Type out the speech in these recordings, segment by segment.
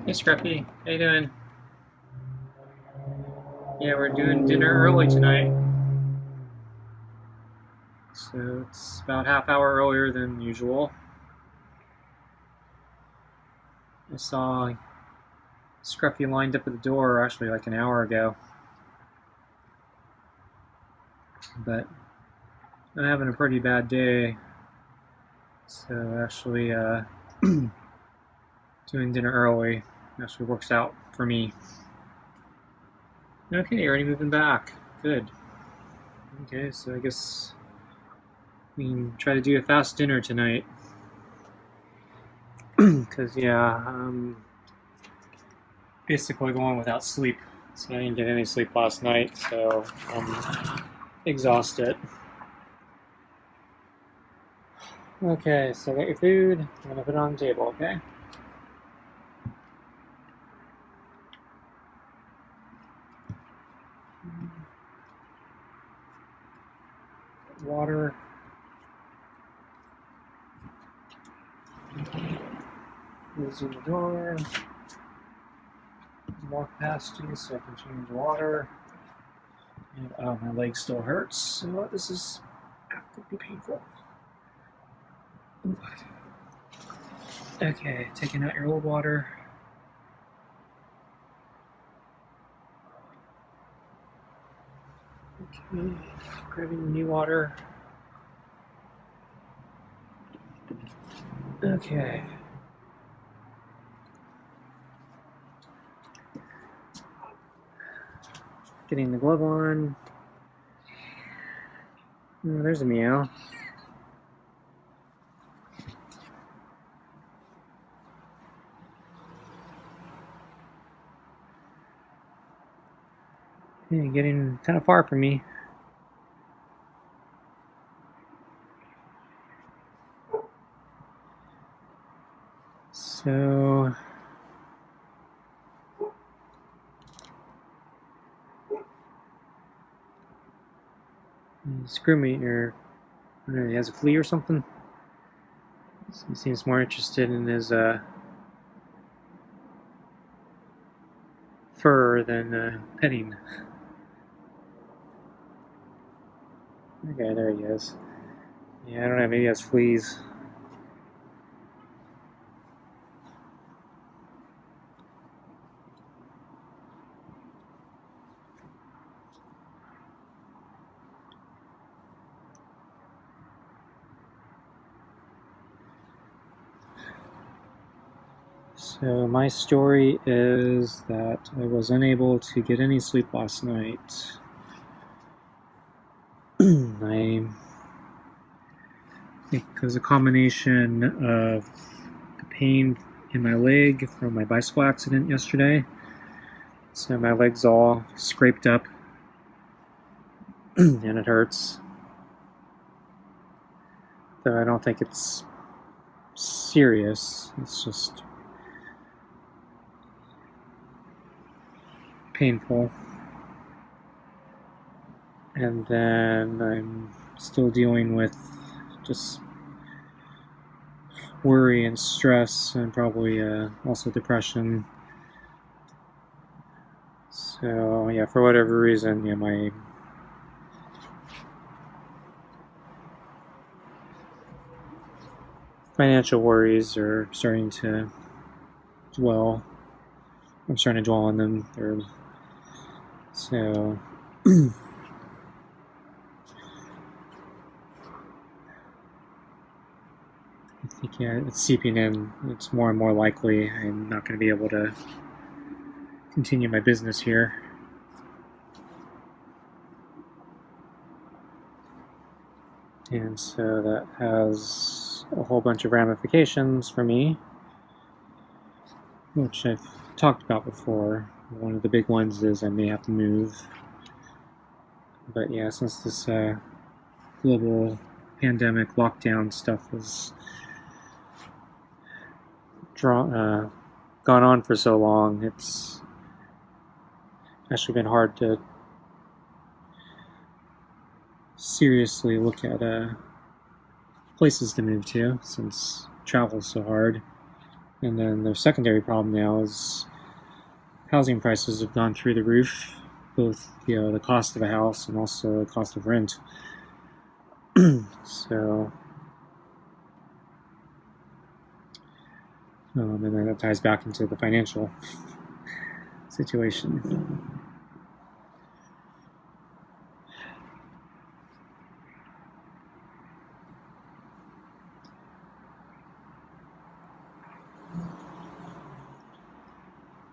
Hey Scruffy, how you doing? Yeah, we're doing dinner early tonight. So it's about half hour earlier than usual. I saw Scruffy lined up at the door actually like an hour ago. But I'm having a pretty bad day. So actually doing dinner early actually works out for me. Okay, you're already moving back. Good. Okay, so I guess we can try to do a fast dinner tonight. Because, yeah, basically going without sleep. So I didn't get any sleep last night, so I'm exhausted. Okay, so got your food. I'm gonna put it on the table, okay? Water. Closing the door. Walk past you so I can change water. And, oh, my leg still hurts. So this is going to be painful. Okay, taking out your old water. Okay, grabbing the new water. Okay. Getting the glove on. Oh, there's a meow. Okay, getting kind of far from me. So screw me, or I don't know, he has a flea or something. So he seems more interested in his fur than petting. Okay, there he is. Yeah, I don't know, maybe he has fleas. So my story is that I was unable to get any sleep last night. I think it was a combination of the pain in my leg from my bicycle accident yesterday. So my leg's all scraped up and it hurts. Though I don't think it's serious, it's just painful. And then I'm still dealing with just worry and stress and probably also depression. So yeah, for whatever reason, yeah, my financial worries are starting to dwell. I'm starting to dwell on them. So I think, yeah, it's seeping in. It's more and more likely I'm not going to be able to continue my business here. And so that has a whole bunch of ramifications for me, which I've talked about before. One of the big ones is I may have to move. But yeah, since this global pandemic lockdown stuff has gone on for so long, it's actually been hard to seriously look at places to move to since travel's so hard. And then the secondary problem now is housing prices have gone through the roof, both the cost of a house and also the cost of rent. So, and then that ties back into the financial situation.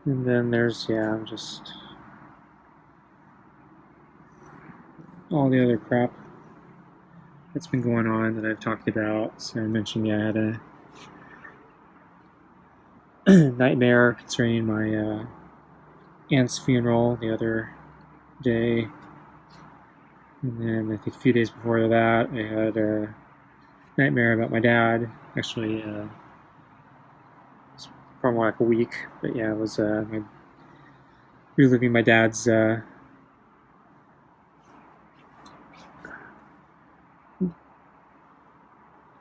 And then there's, just all the other crap that's been going on that I've talked about. So I mentioned, I had a nightmare concerning my aunt's funeral the other day. And then I think a few days before that, I had a nightmare about my dad. Actually, it's probably more like a week. But it was reliving my dad's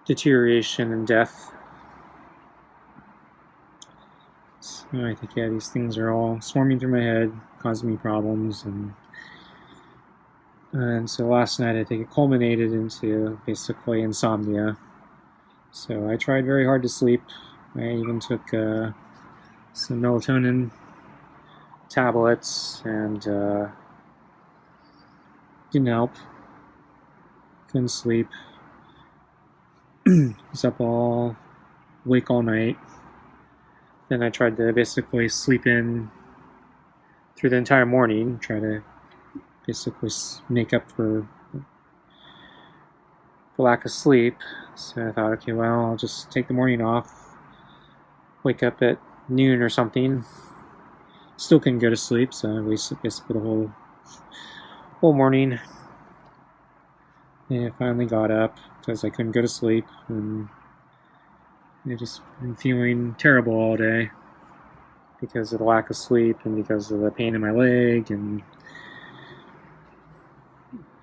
deterioration and death. So I think, these things are all swarming through my head, causing me problems. And so last night, I think it culminated into basically insomnia. So I tried very hard to sleep. I even took some melatonin tablets and didn't help. Couldn't sleep. Was up awake all night. Then I tried to basically sleep in through the entire morning, try to basically make up for the lack of sleep. So I thought, okay, well, I'll just take the morning off, wake up at noon or something. Still couldn't go to sleep, so I wasted basically the whole morning. And I finally got up because I couldn't go to sleep, and I just been feeling terrible all day because of the lack of sleep and because of the pain in my leg and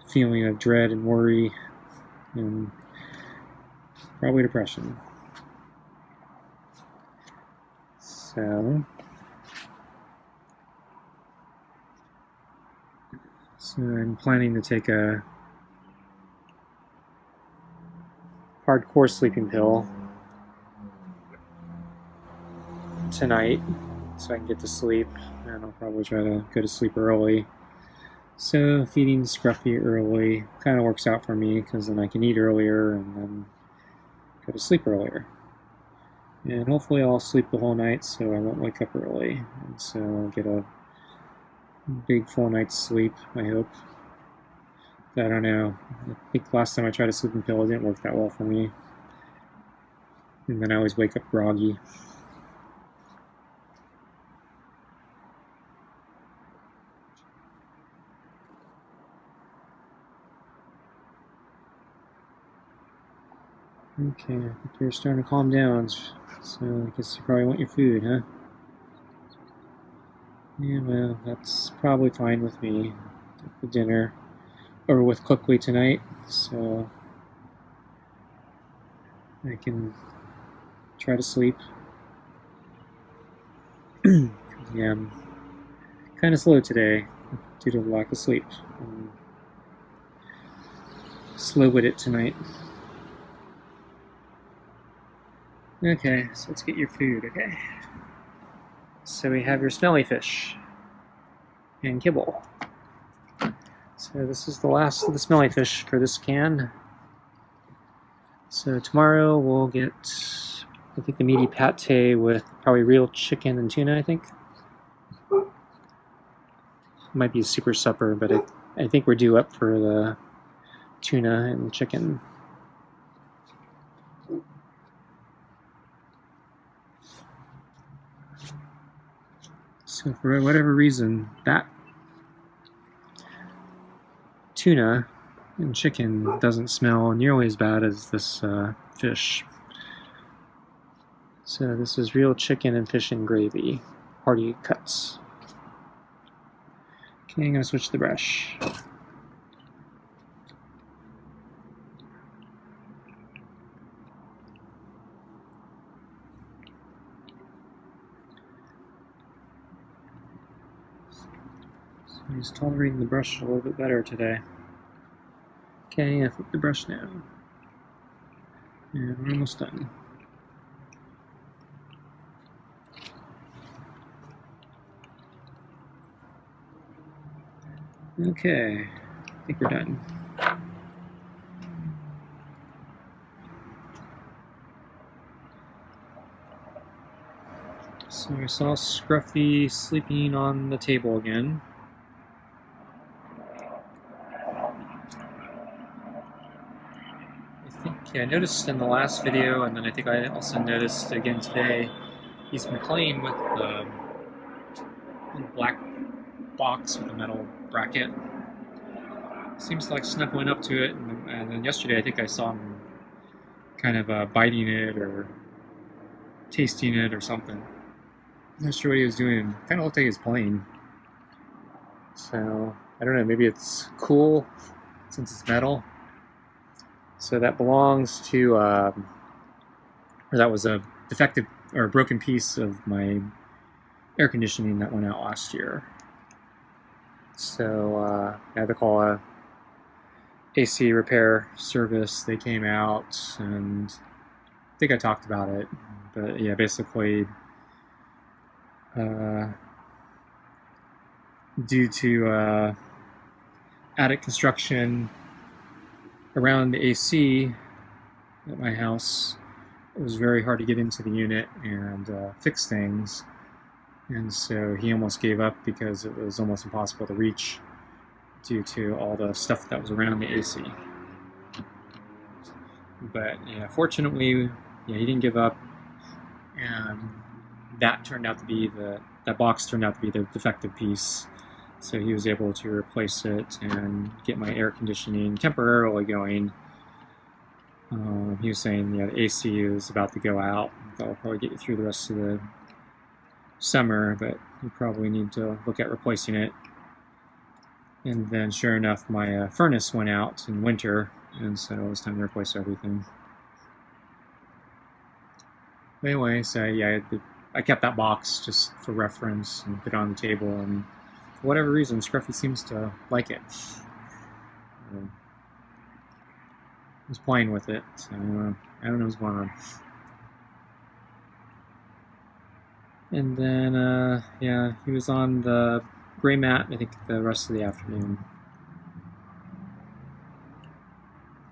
feeling of dread and worry and probably depression. So I'm planning to take a hardcore sleeping pill tonight so I can get to sleep, and I'll probably try to go to sleep early. So feeding Scruffy early kind of works out for me because then I can eat earlier and then go to sleep earlier. And hopefully I'll sleep the whole night so I won't wake up early, and so I'll get a big full night's sleep, I hope. But I don't know. I think last time I tried a sleeping pill, it didn't work that well for me. And then I always wake up groggy. Okay, I think you're starting to calm down, so I guess you probably want your food, huh? Yeah, well, that's probably fine with me. Get the dinner over with quickly tonight, so I can try to sleep. Yeah, I'm kind of slow today due to the lack of sleep. I'm slow with it tonight. Okay, so let's get your food, okay? So we have your smelly fish and kibble. So this is the last of the smelly fish for this can. So tomorrow we'll get, I think, the meaty pate with probably real chicken and tuna, I think. Might be a super supper, but I think we're due up for the tuna and chicken. So for whatever reason, that tuna and chicken doesn't smell nearly as bad as this fish. So this is real chicken and fish and gravy, hearty cuts. Okay, I'm going to switch the brush. So he's tolerating the brush a little bit better today. Okay, I flip the brush now. And we're almost done. Okay, I think we're done. So I saw Scruffy sleeping on the table again. I noticed in the last video, and then I think I also noticed again today, he's been playing with the black box with the metal bracket. Seems like snuggling up to it, and then yesterday I think I saw him kind of biting it or tasting it or something. I'm not sure what he was doing. Kind of looked like he was playing. So, I don't know, maybe it's cool since it's metal. So that belongs to, or that was a defective or a broken piece of my air conditioning that went out last year. So I had to call a AC repair service. They came out, and I think I talked about it. But yeah, basically, due to attic construction around the AC at my house, it was very hard to get into the unit and fix things. And so he almost gave up because it was almost impossible to reach due to all the stuff that was around the AC. But yeah, fortunately, yeah, he didn't give up, and that turned out to be that box turned out to be the defective piece. So he was able to replace it and get my air conditioning temporarily going. He was saying, yeah, the AC is about to go out. That'll probably get you through the rest of the summer, but you probably need to look at replacing it. And then sure enough, my furnace went out in winter, and so it was time to replace everything. Anyway, so yeah, I kept that box just for reference and put it on the table, and for whatever reason, Scruffy seems to like it. I was playing with it, so I don't know what's going on. And then, yeah, he was on the gray mat, I think, the rest of the afternoon.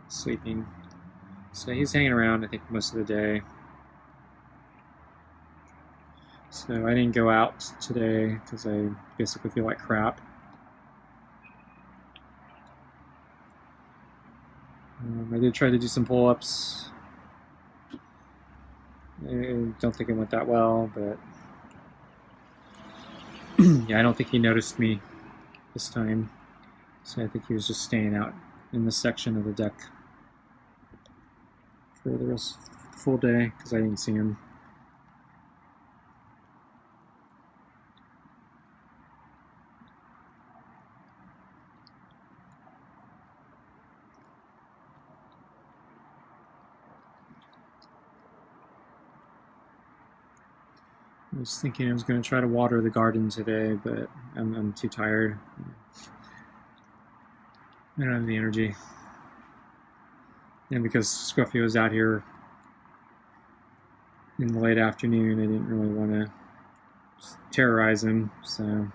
Sleeping. So he's hanging around, I think, most of the day. So I didn't go out today because I basically feel like crap. I did try to do some pull-ups. I don't think it went that well, but yeah, I don't think he noticed me this time. So I think he was just staying out in this section of the deck for the rest of the full day because I didn't see him. I was thinking I was going to try to water the garden today, but I'm too tired. I don't have the energy. And because Scruffy was out here in the late afternoon, I didn't really want to terrorize him, so I'm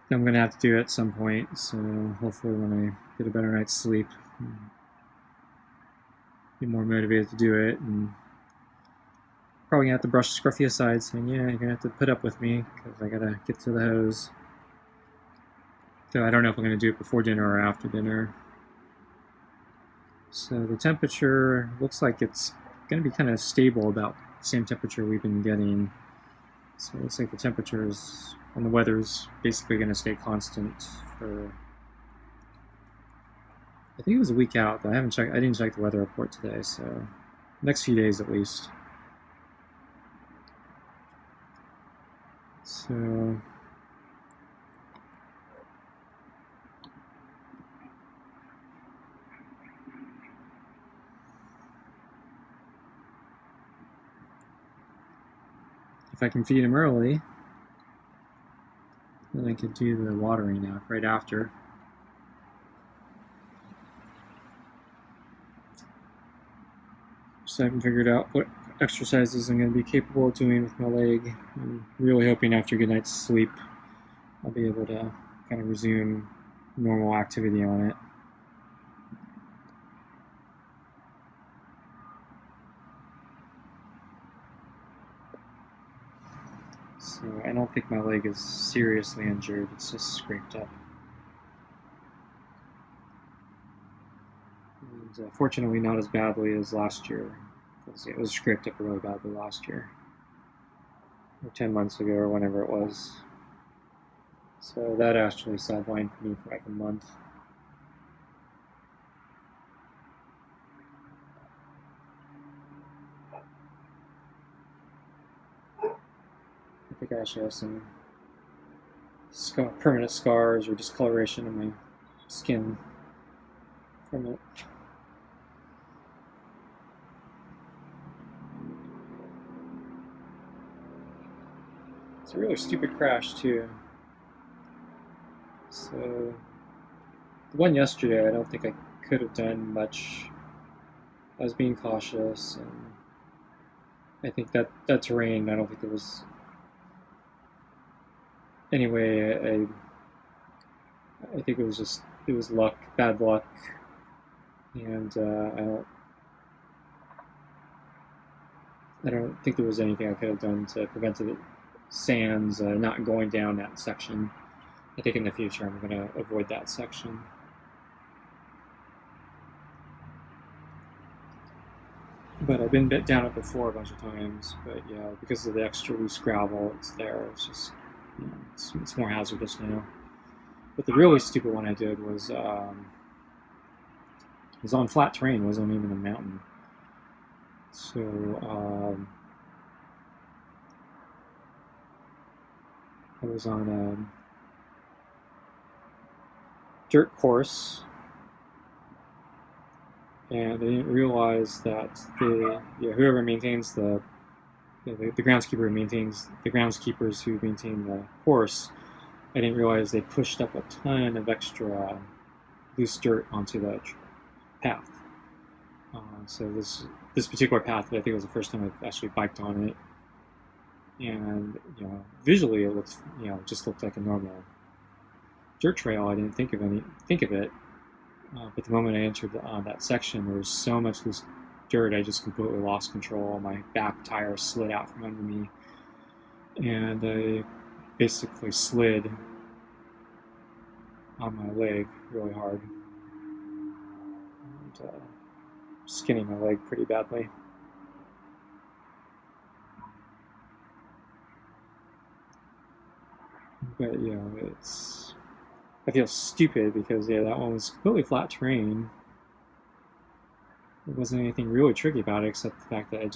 going to have to do it at some point. So hopefully when I get a better night's sleep, I'll be more motivated to do it. And probably going to have to brush Scruffy aside, saying, yeah, you're going to have to put up with me because I got to get to the hose. So I don't know if I'm going to do it before dinner or after dinner. So the temperature looks like it's going to be kind of stable, about the same temperature we've been getting. So it looks like the temperatures and the weather's basically going to stay constant for, I think it was a week out, but I didn't check the weather report today, so next few days at least. So if I can feed him early, then I I could do the watering out right after. So I haven't figured out what exercises I'm going to be capable of doing with my leg. I'm really hoping after a good night's sleep I'll be able to kind of resume normal activity on it. So I don't think my leg is seriously injured, it's just scraped up. And fortunately not as badly as last year, because it was scraped up really badly last year. Or 10 months ago or whenever it was. So that actually sidelined for me for like a month. I think I actually have some permanent scars or discoloration in my skin from it. It's a really stupid crash too. So the one yesterday, I don't think I could have done much. I was being cautious, and I think that terrain, I don't think it was anyway. I think it was luck, bad luck, and I don't think there was anything I could have done to prevent the sands not going down that section. I think in the future I'm going to avoid that section. But I've been bit down it before a bunch of times. But yeah, because of the extra loose gravel, it's there. It's just, you know, it's more hazardous now. But the really stupid one I did was on flat terrain. It wasn't even a mountain. So I was on a dirt course, and I didn't realize that whoever maintains the groundskeeper maintains the groundskeepers who maintain the course. I didn't realize they pushed up a ton of extra loose dirt onto the path. So this particular path, I think it was the first time I've actually biked on it, and visually it looks just looked like a normal dirt trail. I didn't think of it, but the moment I entered that section, there was so much loose dirt. I just completely lost control. My back tire slid out from under me, and I basically slid on my leg really hard, and skinning my leg pretty badly. But I feel stupid because that one was completely flat terrain. There wasn't anything really tricky about it except the fact that I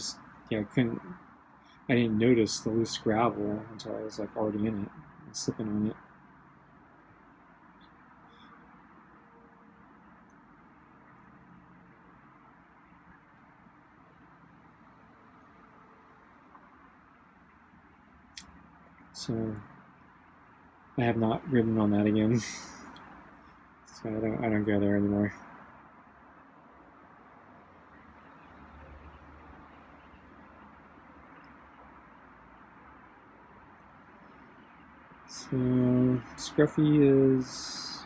didn't notice the loose gravel until I was like already in it and slipping on it. So I have not ridden on that again. So I don't go there anymore. So Scruffy is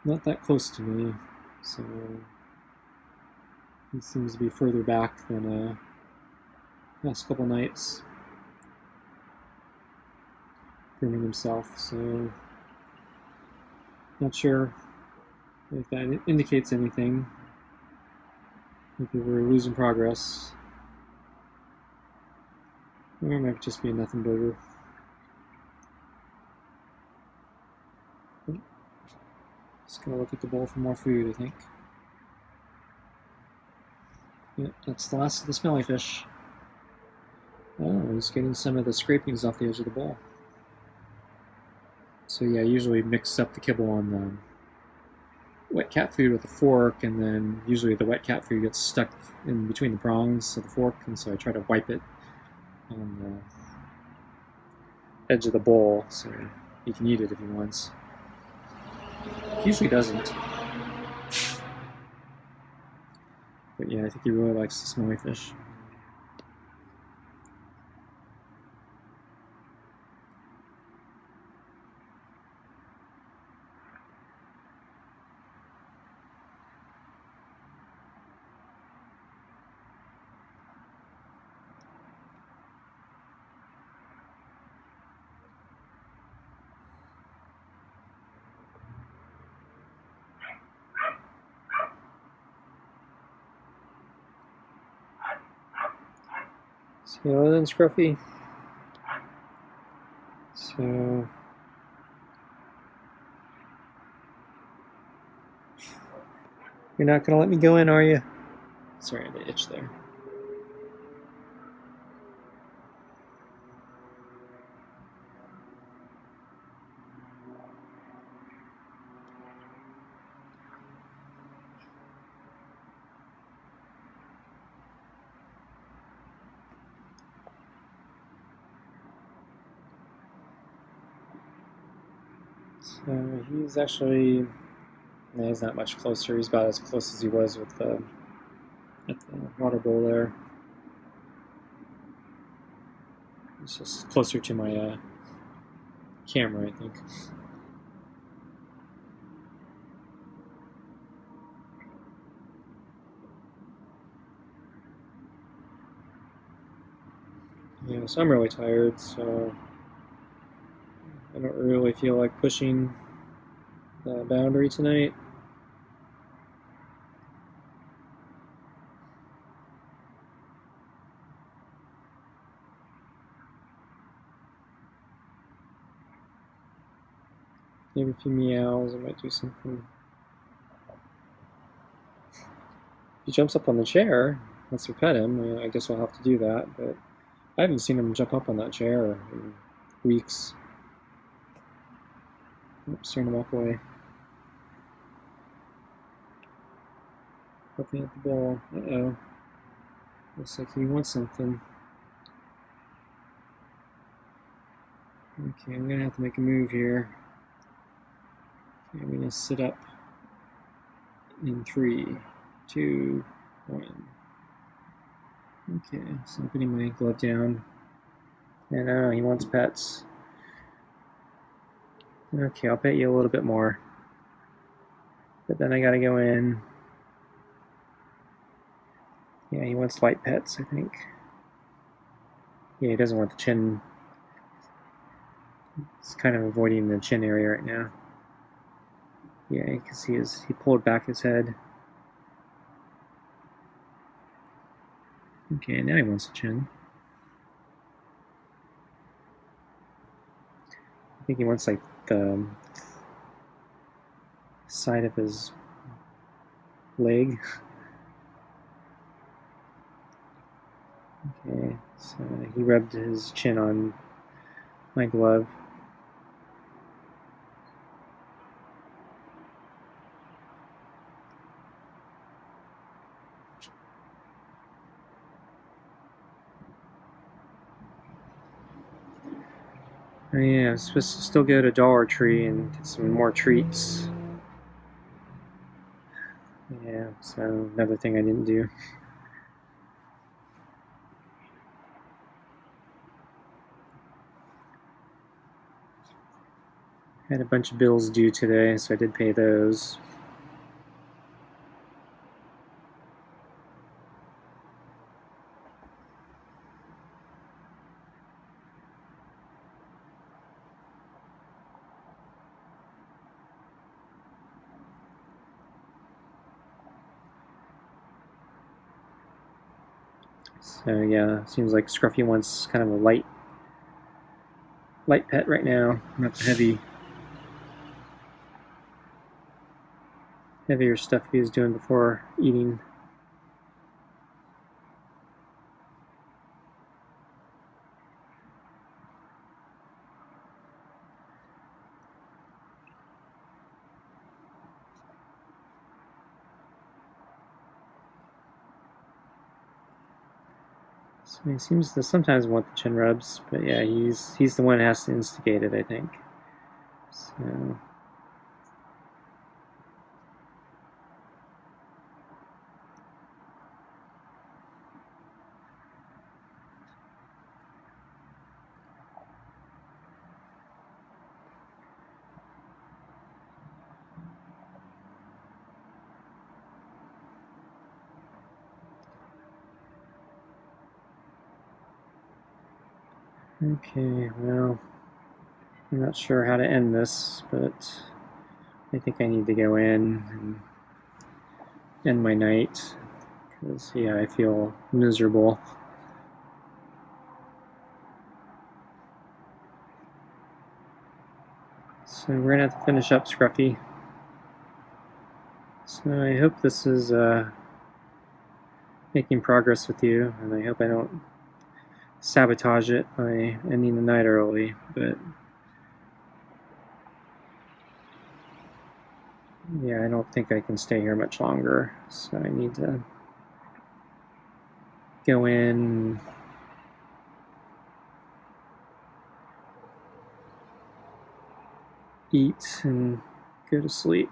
not that close to me, so he seems to be further back than last couple nights, grooming himself. So not sure if that indicates anything. Maybe we're losing progress, or it might just be a nothing burger. Just gonna look at the bowl for more food, I think. Yep, that's the last of the smelly fish. Oh, he's getting some of the scrapings off the edge of the bowl. So yeah, I usually mix up the kibble on the wet cat food with a fork, and then usually the wet cat food gets stuck in between the prongs of the fork, and so I try to wipe it on edge of the bowl, so he can eat it if he wants. He usually doesn't. But yeah, I think he really likes the smelly fish. So then Scruffy. So you're not gonna let me go in, are you? Sorry, I had an itch there. So he's actually, no, he's not much closer. He's about as close as he was with the at the water bowl there. It's just closer to my camera, I think. Yeah, so I'm really tired, so I don't really feel like pushing the boundary tonight. Maybe a few meows, I might do something. If he jumps up on the chair, lets me pet him, I guess I'll have to do that, but I haven't seen him jump up on that chair in weeks. Oops, starting to walk away. Looking at the ball. Uh-oh. Looks like he wants something. Okay, I'm gonna have to make a move here. Okay, I'm gonna sit up in 3, 2, 1. Okay, so I'm putting my glove down. And he wants pets. Okay, I'll bet you a little bit more. But then I gotta go in. Yeah, he wants light pets, I think. Yeah, he doesn't want the chin. He's kind of avoiding the chin area right now. Yeah, because he pulled back his head. Okay, now he wants the chin. I think he wants like the side of his leg. Okay, so he rubbed his chin on my glove. Oh yeah, I'm supposed to still go to Dollar Tree and get some more treats. Yeah, so another thing I didn't do. I had a bunch of bills due today, so I did pay those. So yeah, seems like Scruffy wants kind of a light pet right now, not the heavier stuff he was doing before eating. So he seems to sometimes want the chin rubs, but yeah, he's the one who has to instigate it, I think. So. Okay, well, I'm not sure how to end this, but I think I need to go in and end my night, because, yeah, I feel miserable. So we're going to have to finish up Scruffy. So I hope this is making progress with you, and I hope I don't sabotage it by ending the night early, but yeah, I don't think I can stay here much longer, so I need to go in, eat, and go to sleep.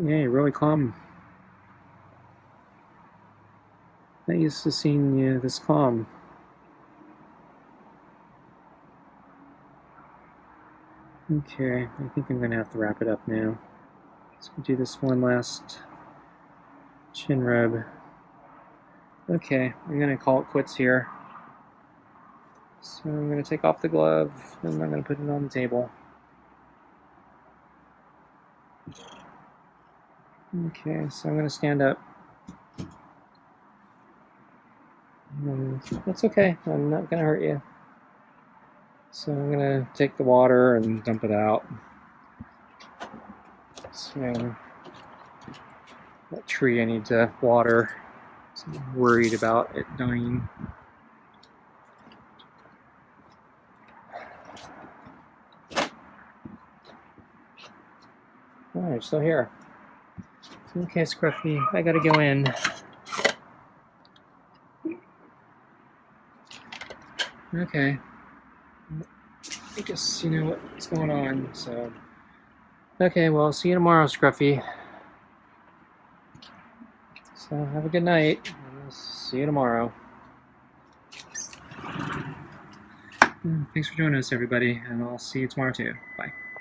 Yeah, really calm. Not used to seeing you this calm. Okay, I think I'm gonna have to wrap it up now. Let's do this one last chin rub. Okay, I'm gonna call it quits here. So I'm gonna take off the glove and I'm gonna put it on the table. Okay, so I'm gonna stand up. That's okay, I'm not gonna hurt you. So I'm gonna take the water and dump it out. So that tree I need to water. So I'm worried about it dying. Oh, you're still here. Okay, Scruffy, I gotta go in. Okay. I guess you know what's going on, so. Okay, well, see you tomorrow, Scruffy. So have a good night. And I'll see you tomorrow. Thanks for joining us, everybody, and I'll see you tomorrow too. Bye.